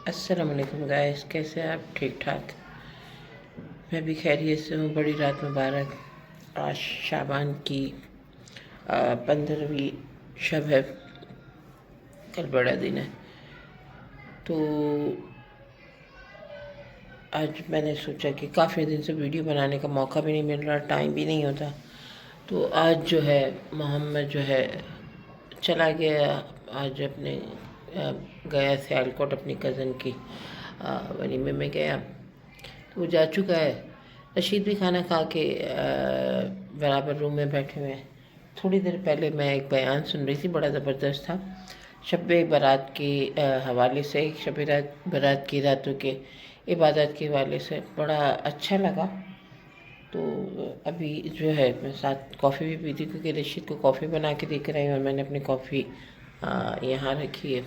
السلام علیکم گائز، کیسے ہیں آپ؟ ٹھیک ٹھاک؟ میں بھی خیریت سے ہوں۔ بڑی رات مبارک۔ آج شعبان کی 15ویں شب ہے، کل بڑا دن ہے۔ تو آج میں نے سوچا کہ کافی دن سے ویڈیو بنانے کا موقع بھی نہیں مل رہا، ٹائم بھی نہیں ہوتا، تو آج جو ہے محمد جو ہے چلا گیا، آج اپنے گیا سیالکوٹ اپنی کزن کی ولیمے میں گیا، تو وہ جا چکا ہے۔ رشید بھی کھانا کھا کے برابر روم میں بیٹھے ہوئے ہیں۔ تھوڑی دیر پہلے میں ایک بیان سن رہی تھی، بڑا زبردست تھا، شب برات کے حوالے سے، شب برات کی راتوں کے عبادت کے حوالے سے بڑا اچھا لگا۔ تو ابھی جو ہے میں ساتھ کافی بھی پیتی، کیونکہ رشید کو کافی بنا کے دے کر آئی اور میں نے اپنی کافی یہاں رکھی ہے،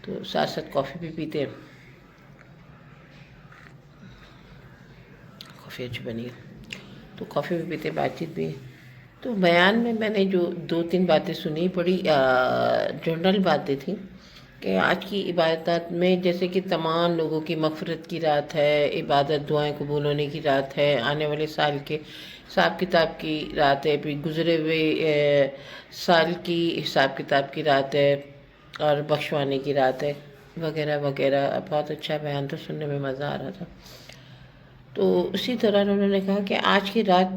تو ساتھ ساتھ کافی بھی پیتے ہیں۔ کافی اچھی بنی ہے، تو کافی بھی پیتے، بات چیت بھی ہے۔ تو بیان میں نے جو 2-3 باتیں سنی، بڑی جنرل باتیں تھیں کہ آج کی عبادات میں جیسے کہ تمام لوگوں کی مغفرت کی رات ہے، عبادت دعائیں قبول ہونے کی رات ہے، آنے والے سال کے حساب کتاب کی رات ہے، پھر گزرے ہوئے سال کی حساب کتاب کی رات ہے، اور بخشوانے کی رات ہے، وغیرہ وغیرہ۔ بہت اچھا بیان تھا، سننے میں مزہ آ رہا تھا۔ تو اسی طرح انہوں نے کہا کہ آج کی رات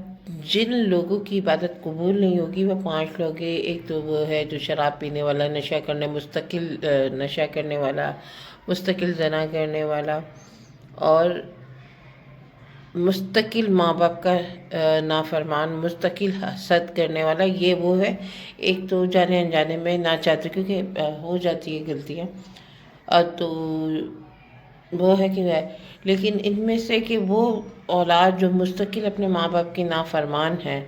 جن لوگوں کی عبادت قبول نہیں ہوگی وہ 5 لوگ ہیں۔ ایک تو وہ ہے جو شراب پینے والا، مستقل نشہ کرنے والا، مستقل زنا کرنے والا، اور مستقل ماں باپ کا نافرمان، مستقل حسد کرنے والا، یہ وہ ہے۔ ایک تو جانے انجانے میں نہ چاہتے، کیونکہ ہو جاتی ہے غلطیاں، اور تو وہ ہے کہ ہے، لیکن ان میں سے کہ وہ اولاد جو مستقل اپنے ماں باپ کی نافرمان ہے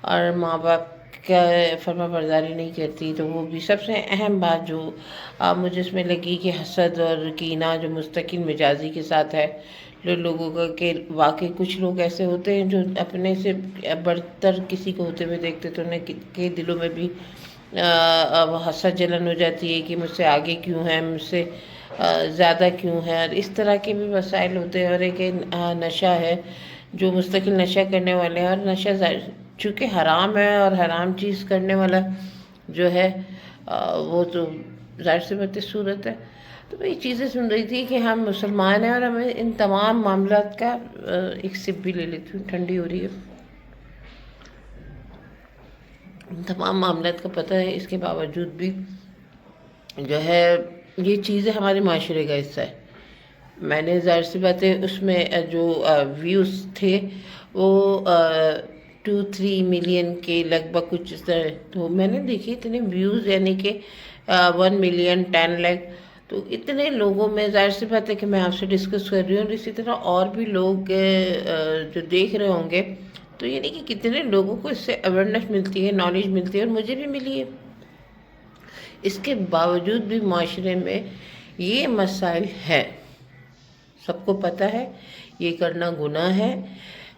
اور ماں باپ کا فرما برداری نہیں کرتی، تو وہ بھی سب سے اہم بات جو مجھے اس میں لگی کہ حسد اور کینہ جو مستقل مزاجی کے ساتھ ہے لوگوں کا، کہ واقعی کچھ لوگ ایسے ہوتے ہیں جو اپنے سے برتر کسی کو ہوتے ہوئے دیکھتے تو انہیں کے دلوں میں بھی حسد جلن ہو جاتی ہے کہ مجھ سے آگے کیوں ہے، مجھ سے زیادہ کیوں ہے، اور اس طرح کے بھی مسائل ہوتے ہیں۔ اور ایک نشہ ہے جو مستقل نشہ کرنے والے ہیں، اور نشہ چونکہ حرام ہے، اور حرام چیز کرنے والا جو ہے وہ تو ظاہر سی بات صورت ہے۔ تو میں یہ چیزیں سن رہی تھی کہ ہم مسلمان ہیں اور ہمیں ان تمام معاملات کا ایک سپ بھی لے لیتی ہوں، ٹھنڈی ہو رہی ہے، ان تمام معاملات کا پتہ ہے، اس کے باوجود بھی جو ہے یہ چیزیں ہمارے معاشرے کا حصہ ہے۔ میں نے ظاہر سی بات ہے اس میں جو ویوز تھے وہ 2-3 ملین کے لگ بھگ کچھ اس طرح، تو میں نے دیکھی اتنے ویوز، یعنی کہ 1 ملین 10 لاکھ، تو اتنے لوگوں میں ظاہر سی بات ہے کہ میں آپ سے ڈسکس کر رہی ہوں، اور اسی طرح اور بھی لوگ جو دیکھ رہے ہوں گے، تو یعنی کہ کتنے لوگوں کو اس سے اویئرنیس ملتی ہے، نالج ملتی ہے، اور مجھے بھی ملی ہے۔ اس کے باوجود بھی معاشرے میں یہ مسائل ہے، سب کو پتہ ہے یہ کرنا گناہ ہے،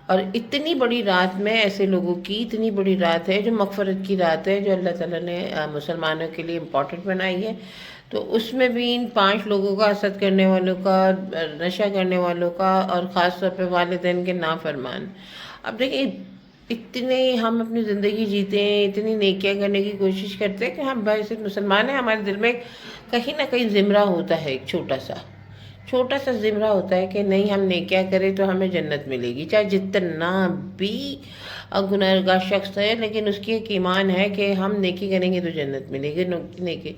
اور اتنی بڑی رات میں ایسے لوگوں کی اتنی بڑی رات ہے جو مغفرت کی رات ہے، جو اللہ تعالیٰ نے مسلمانوں کے لیے امپورٹنٹ بنائی ہے، تو اس میں بھی ان 5 لوگوں کا، حسد کرنے والوں کا، نشہ کرنے والوں کا، اور خاص طور پہ والدین کے نافرمان۔ اب دیکھیں، اتنے ہم اپنی زندگی جیتے ہیں، اتنی نیکیاں کرنے کی کوشش کرتے ہیں کہ ہم بحیثیت مسلمان ہیں، ہمارے دل میں کہیں نہ کہیں زمرہ ہوتا ہے، ایک چھوٹا سا زمرہ ہوتا ہے کہ نہیں، ہم نیکیاں کریں تو ہمیں جنت ملے گی، چاہے جتنا بھی گنہگار شخص ہے، لیکن اس کی ایک ایمان ہے کہ ہم نیکی کریں گے تو جنت ملے گی، نیکی۔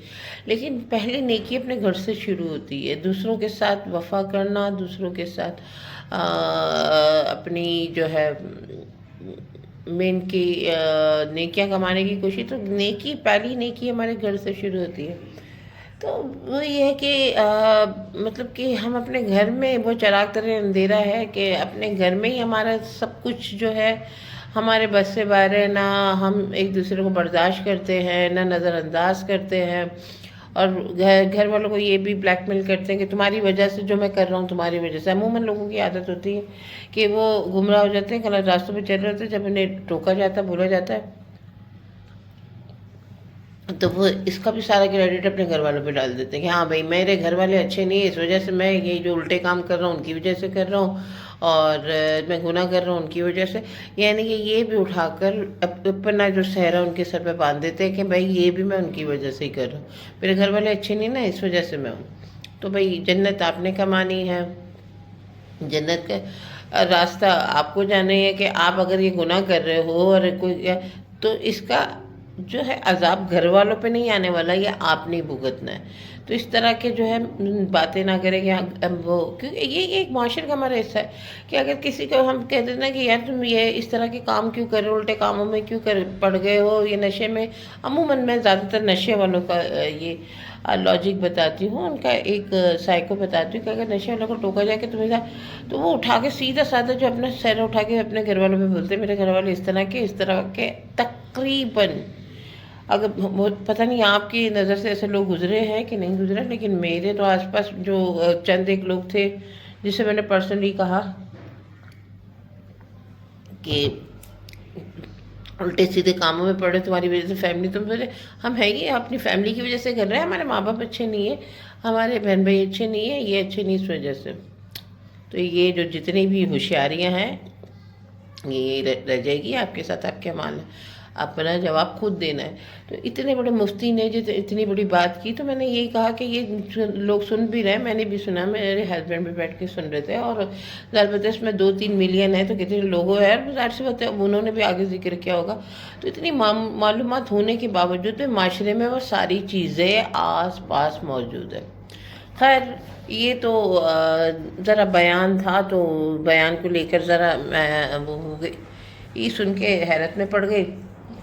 لیکن پہلی نیکی اپنے گھر سے شروع ہوتی ہے، دوسروں کے ساتھ وفا کرنا، دوسروں کے ساتھ اپنی جو ہے مین کی نیکیاں کمانے کی کوشش، تو پہلی نیکی ہمارے گھر سے شروع ہوتی ہے۔ تو وہ یہ ہے کہ مطلب کہ ہم اپنے گھر میں، وہ چراغ طرح اندھیرا ہے کہ اپنے گھر میں ہی ہمارا سب کچھ جو ہے ہمارے بس سے باہر ہے، نہ ہم ایک دوسرے کو برداشت کرتے ہیں، نہ نظر انداز کرتے ہیں، اور گھر والوں کو یہ بھی بلیک میل کرتے ہیں کہ تمہاری وجہ سے جو میں کر رہا ہوں، تمہاری وجہ سے۔ عموماً لوگوں کی عادت ہوتی ہے کہ وہ گمراہ ہو جاتے ہیں، غلط راستوں پہ چل رہے ہوتے ہیں، جب انہیں ٹوکا جاتا ہے، بولا جاتا ہے تو وہ اس کا بھی سارا کریڈٹ اپنے گھر والوں پہ ڈال دیتے ہیں کہ ہاں بھائی میرے گھر والے اچھے نہیں ہیں، اس وجہ سے میں یہ جو الٹے کام کر رہا ہوں ان کی وجہ سے کر رہا ہوں، اور میں گناہ کر رہا ہوں ان کی وجہ سے. یعنی کہ یہ بھی اٹھا کر اپنا جو سہرا ان کے سر پہ باندھ دیتے ہیں کہ بھائی یہ بھی میں ان کی وجہ سے ہی کر رہا ہوں، میرے گھر والے اچھے نہیں نا اس وجہ سے میں ہوں. تو بھائی جنت آپ نے کمانی ہے، جنت کا راستہ آپ کو جانا ہے کہ آپ اگر یہ گناہ کر رہے ہو اور کوئی، تو اس کا جو ہے عذاب گھر والوں پہ نہیں آنے والا، یہ آپ نے بھگتنا ہے. تو اس طرح کے جو ہے باتیں نہ کریں کہ وہ، کیونکہ یہ ایک معاشرے کا ہمارا حصہ ہے کہ اگر کسی کو ہم کہہ دیتے ہیں کہ یار تم یہ اس طرح کے کام کیوں کر رہے ہو، الٹے کاموں میں کیوں پڑ گئے ہو، یہ نشے میں. عموماً میں زیادہ تر نشے والوں کا یہ لاجک بتاتی ہوں، ان کا ایک سائیکو بتاتی ہوں کہ اگر نشے والوں کو ٹوکا جائے کہ تمہیں، تو وہ اٹھا کے سیدھا سادہ جو اپنا سر اٹھا کے اپنے گھر والوں پہ بولتے ہیں میرے گھر والے اس طرح کے تقریباً. اگر پتہ نہیں آپ کی نظر سے ایسے لوگ گزرے ہیں کہ نہیں گزرے، لیکن میرے تو آس پاس جو چند ایک لوگ تھے جس سے میں نے پرسنلی کہا کہ الٹے سیدھے کاموں میں پڑے تمہاری وجہ سے فیملی، تم بولے ہم ہیں گی اپنی فیملی کی وجہ سے کر رہے ہیں، ہمارے ماں باپ اچھے نہیں ہیں، ہمارے بہن بھائی اچھے نہیں ہیں، یہ اچھے نہیں اس وجہ سے. تو یہ جو جتنی بھی ہوشیاریاں ہیں یہ رہ جائے گی آپ کے ساتھ، آپ کے مال ہے، اپنا جواب خود دینا ہے. تو اتنے بڑے مفتی نے جو اتنی بڑی بات کی، تو میں نے یہی کہا کہ یہ لوگ سن بھی رہے ہیں، میں نے بھی سنا، میرے ہسبینڈ بھی بیٹھ کے سن رہے تھے، اور ظاہر اس میں 2-3 ملین ہے تو کتنے لوگوں ہے، ظاہر سی بات ہے انہوں نے بھی آگے ذکر کیا ہوگا. تو اتنی معلومات ہونے کے باوجود بھی معاشرے میں وہ ساری چیزیں آس پاس موجود ہے. خیر یہ تو ذرا بیان تھا، تو بیان کو لے کر ذرا میں وہ ہو گئی، یہ سن کے حیرت میں پڑ گئی.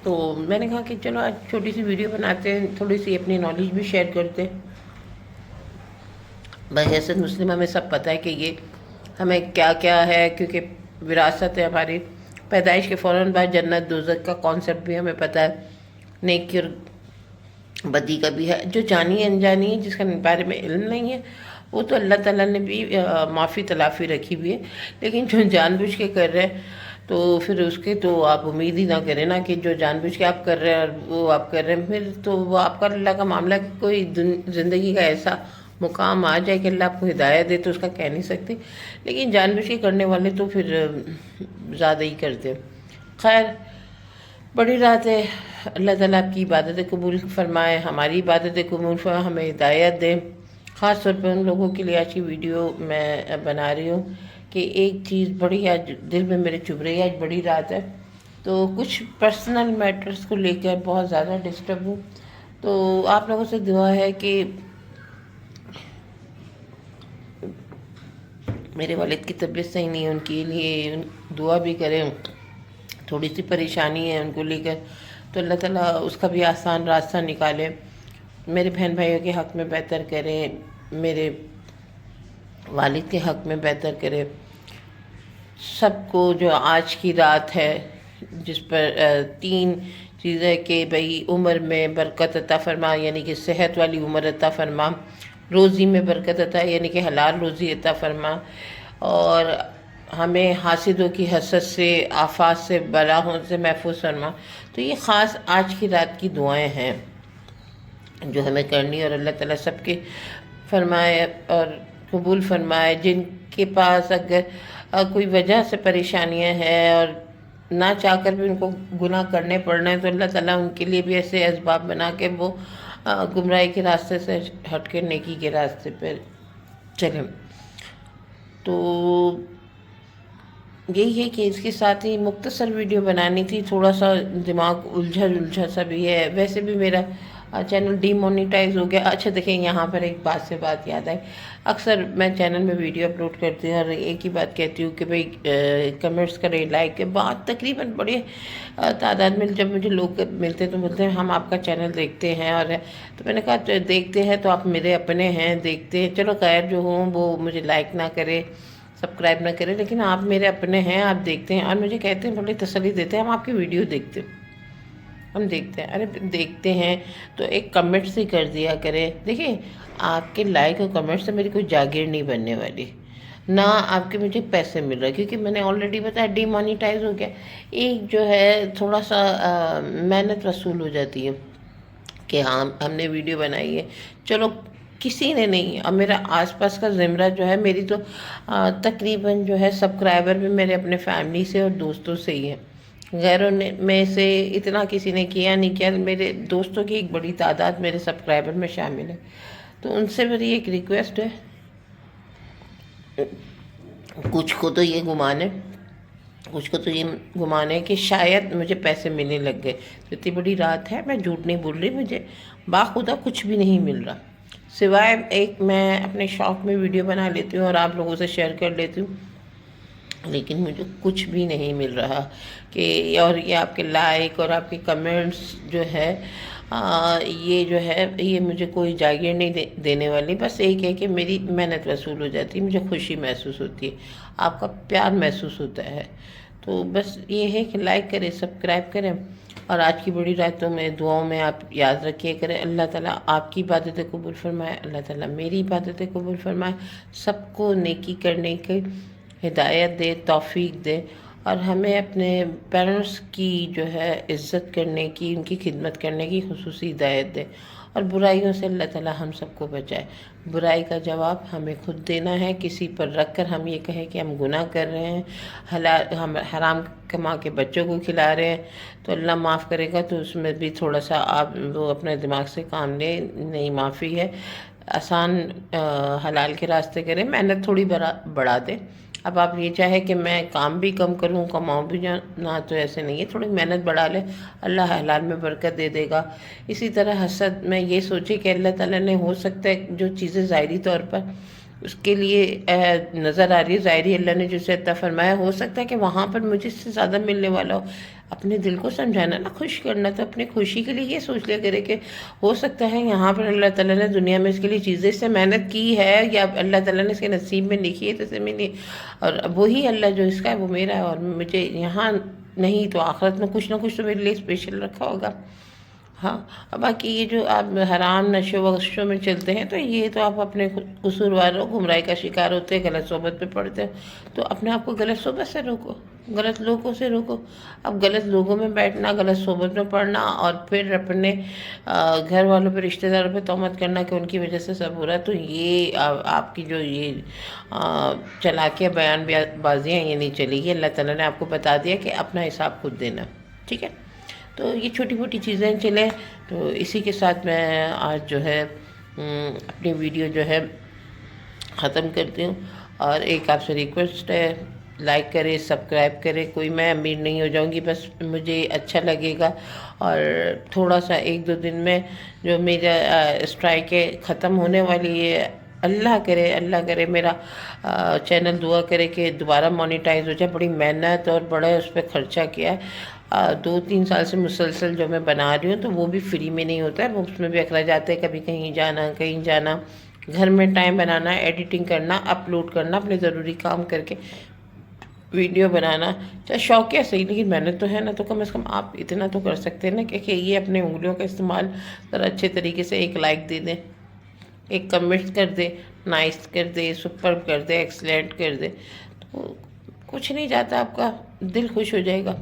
تو میں نے کہا کہ چلو آج چھوٹی سی ویڈیو بناتے ہیں، تھوڑی سی اپنی نالج بھی شیئر کرتے ہیں. بحیثیت مسلم ہمیں سب پتہ ہے کہ یہ ہمیں کیا کیا ہے، کیونکہ وراثت ہے ہماری. پیدائش کے فوراً بعد جنت دوزخ کا کانسیپٹ بھی ہمیں پتہ ہے، نیکی اور بدی کا بھی ہے. جو جانی انجانی ہے، جس کا بارے میں علم نہیں ہے، وہ تو اللہ تعالیٰ نے بھی معافی تلافی رکھی ہوئی ہے. لیکن جو جان بوجھ کے کر رہے ہیں تو پھر اس کے تو آپ امید ہی نہ کریں نا کہ جو جان بوجھ کے آپ کر رہے ہیں اور وہ آپ کر رہے ہیں، پھر تو وہ آپ کا اللہ کا معاملہ کہ کوئی زندگی کا ایسا مقام آ جائے کہ اللہ آپ کو ہدایت دے تو اس کا کہہ نہیں سکتے. لیکن جان بوجھ کے کرنے والے تو پھر زیادہ ہی کرتے. خیر بڑی رات ہے، اللہ تعالیٰ آپ کی عبادتیں قبول فرمائے، ہماری عبادتیں قبول فرمائے، ہمیں ہدایت دے. خاص طور پہ ان لوگوں کے لیے آج کی ویڈیو میں بنا رہی ہوں کہ ایک چیز بڑی آج دل میں میرے چبھ رہی ہے. آج بڑی رات ہے تو کچھ پرسنل میٹرز کو لے کر بہت زیادہ ڈسٹرب ہوں. تو آپ لوگوں سے دعا ہے کہ میرے والد کی طبیعت صحیح نہیں ہے، ان کے لیے دعا بھی کریں. تھوڑی سی پریشانی ہے ان کو لے کر، تو اللہ تعالیٰ اس کا بھی آسان راستہ نکالے. میرے بہن بھائیوں کے حق میں بہتر کریں، میرے والد کے حق میں بہتر کرے. سب کو جو آج کی رات ہے جس پر 3 چیزیں کہ بھئی عمر میں برکت عطا فرما، یعنی کہ صحت والی عمر عطا فرما، روزی میں برکت عطا یعنی کہ حلال روزی عطا فرما، اور ہمیں حاسدوں کی حسد سے، آفات سے، بلاؤں سے محفوظ فرما. تو یہ خاص آج کی رات کی دعائیں ہیں جو ہمیں کرنی، اور اللہ تعالیٰ سب کے فرمائے اور قبول فرمائے. جن کے پاس اگر کوئی وجہ سے پریشانیاں ہیں اور نہ چاہ کر بھی ان کو گناہ کرنے پڑنا ہے، تو اللہ تعالیٰ ان کے لیے بھی ایسے اسباب بنا کے وہ گمراہی کے راستے سے ہٹ کے نیکی کے راستے پر چلیں. تو یہی ہے کہ اس کے ساتھ ہی مختصر ویڈیو بنانی تھی، تھوڑا سا دماغ الجھا سا بھی ہے. ویسے بھی میرا چینل ڈی مونیٹائز ہو گیا. اچھا دیکھیں یہاں پر ایک بات سے بات یاد آئی، اکثر میں چینل میں ویڈیو اپلوڈ کرتی ہوں اور ایک ہی بات کہتی ہوں کہ بھئی کمنٹس کریں، لائک کے بعد تقریباً بڑے تعداد میں جب مجھے لوگ ملتے تو بولتے ہیں ہم آپ کا چینل دیکھتے ہیں. اور تو میں نے کہا دیکھتے ہیں تو آپ میرے اپنے ہیں، دیکھتے ہیں، چلو غیر جو ہوں وہ مجھے لائک نہ کرے، سبسکرائب نہ کرے، لیکن آپ میرے اپنے ہیں، آپ دیکھتے ہیں. اور مجھے کہتے ہیں، بڑی تسلی دیتے ہیں ہم آپ کی ویڈیو دیکھتے ہیں، ہم دیکھتے ہیں. ارے دیکھتے ہیں تو ایک کمنٹ سے کر دیا کریں. دیکھیں آپ کے لائک اور کمنٹ سے میری کوئی جاگیر نہیں بننے والی، نہ آپ کے مجھے پیسے مل رہے، کیونکہ میں نے آلریڈی بتایا ڈی مانیٹائز ہو گیا. ایک جو ہے تھوڑا سا محنت وصول ہو جاتی ہے. کہ ہاں ہم نے ویڈیو بنائی ہے. چلو کسی نے نہیں، اب میرا آس پاس کا زمرہ جو ہے، میری تو تقریباً جو ہے سبسکرائبر بھی میرے اپنے فیملی سے اور دوستوں سے ہی ہیں. غیروں نے میں سے اتنا کسی نے کیا نہیں کیا. میرے دوستوں کی ایک بڑی تعداد میرے سبسکرائبر میں شامل ہے. تو ان سے میری ایک ریکویسٹ ہے، کچھ کو تو یہ گمان ہے کہ شاید مجھے پیسے ملنے لگ گئے. تو اتنی بڑی رات ہے، میں جھوٹ نہیں بول رہی، مجھے باخدا کچھ بھی نہیں مل رہا، سوائے ایک میں اپنے شوق میں ویڈیو بنا لیتی ہوں اور آپ لوگوں سے شیئر کر لیتی ہوں، لیکن مجھے کچھ بھی نہیں مل رہا. اور یہ آپ کے لائک اور آپ کے کمنٹس جو ہے، یہ جو ہے یہ مجھے کوئی جاگیر نہیں دینے والی. بس ایک ہے کہ میری محنت وصول ہو جاتی ہے، مجھے خوشی محسوس ہوتی ہے، آپ کا پیار محسوس ہوتا ہے. تو بس یہ ہے کہ لائک کریں، سبسکرائب کریں، اور آج کی بڑی راتوں میں دعاؤں میں آپ یاد رکھیے کریں. اللہ تعالیٰ آپ کی عبادتیں قبول فرمائے، اللہ تعالیٰ میری عبادتیں قبول فرمائے، سب کو نیکی کرنے کی ہدایت دے، توفیق دے، اور ہمیں اپنے پیرنٹس کی جو ہے عزت کرنے کی، ان کی خدمت کرنے کی خصوصی ہدایت دے، اور برائیوں سے اللہ تعالیٰ ہم سب کو بچائے. برائی کا جواب ہمیں خود دینا ہے. کسی پر رکھ کر ہم یہ کہیں کہ ہم گناہ کر رہے ہیں، ہم حرام کما کے بچوں کو کھلا رہے ہیں، تو اللہ معاف کرے گا. تو اس میں بھی تھوڑا سا آپ وہ اپنے دماغ سے کام لیں. نہیں معافی ہے، آسان حلال کے راستے کریں، محنت تھوڑی بڑھا دیں. اب آپ یہ چاہیں کہ میں کام بھی کم کروں، کماؤں بھی نہ، تو ایسے نہیں ہے، تھوڑی محنت بڑھا لیں، اللہ حلال میں برکت دے دے گا. اسی طرح حسد میں یہ سوچے کہ اللہ تعالیٰ نے ہو سکتا ہے جو چیزیں ظاہری طور پر اس کے لیے نظر آ رہی ہے، ظاہری اللہ نے جسے عطا فرمایا، ہو سکتا ہے کہ وہاں پر مجھے اس سے زیادہ ملنے والا ہو. اپنے دل کو سمجھانا نا، خوش کرنا، تو اپنی خوشی کے لیے یہ سوچ لیا کرے کہ ہو سکتا ہے یہاں پر اللہ تعالیٰ نے دنیا میں اس کے لیے چیزیں، اس سے محنت کی ہے، یا اللہ تعالیٰ نے اس کے نصیب میں لکھی ہے تو اسے ملی، اور وہی اللہ جو اس کا ہے وہ میرا ہے، اور مجھے یہاں نہیں تو آخرت میں کچھ نہ کچھ تو میرے لیے اسپیشل رکھا ہوگا. ہاں، اب باقی یہ جو آپ حرام نشو و غشوں میں چلتے ہیں، تو یہ تو آپ اپنے قصوروار گمراہی کا شکار ہوتے ہیں، غلط صحبت پہ پڑتے ہیں. تو اپنے آپ کو غلط صحبت سے روکو، غلط لوگوں سے روکو. اب غلط لوگوں میں بیٹھنا، غلط صحبت میں پڑنا، اور پھر اپنے گھر والوں پہ، رشتہ داروں پہ تہمت کرنا کہ ان کی وجہ سے سب ہو رہا ہے، تو یہ آپ کی جو یہ چلاکیاں، بیان بازیاں، یہ نہیں چلے گی. اللہ تعالیٰ نے آپ کو بتا دیا کہ اپنا حساب خود دینا، ٹھیک ہے. تو یہ چھوٹی موٹی چیزیں چلیں. تو اسی کے ساتھ میں آج جو ہے اپنی ویڈیو جو ہے ختم کرتی ہوں. اور ایک آپ سے ریکویسٹ ہے، لائک کرے، سبسکرائب کرے. کوئی میں امیر نہیں ہو جاؤں گی، بس مجھے اچھا لگے گا. اور تھوڑا سا 1-2 دن میں جو میرا اسٹرائک ہے ختم ہونے والی ہے، اللہ کرے میرا چینل دعا کرے کہ دوبارہ مونیٹائز ہو جائے. بڑی محنت اور بڑا اس پہ خرچہ کیا ہے. 2-3 سال سے مسلسل جو میں بنا رہی ہوں، تو وہ بھی فری میں نہیں ہوتا ہے، وہ اس میں بھی اخراجات ہے. کبھی کہیں جانا، گھر میں ٹائم بنانا، ایڈیٹنگ کرنا، اپلوڈ کرنا، اپنے ضروری کام کر کے ویڈیو بنانا. چاہے شوقیہ صحیح، لیکن محنت تو ہے نا. تو کم از کم آپ اتنا تو کر سکتے ہیں نا کہ یہ اپنے انگلیوں کا استعمال ذرا اچھے طریقے سے، ایک لائک دے دیں، ایک کمنٹ کر دے، نائس کر دے، سپر کر دے، ایکسلنٹ کر دے، تو کچھ نہیں جاتا، آپ کا دل خوش ہو جائے گا.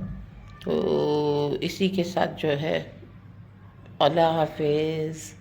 تو اسی کے ساتھ جو ہے، اللہ حافظ.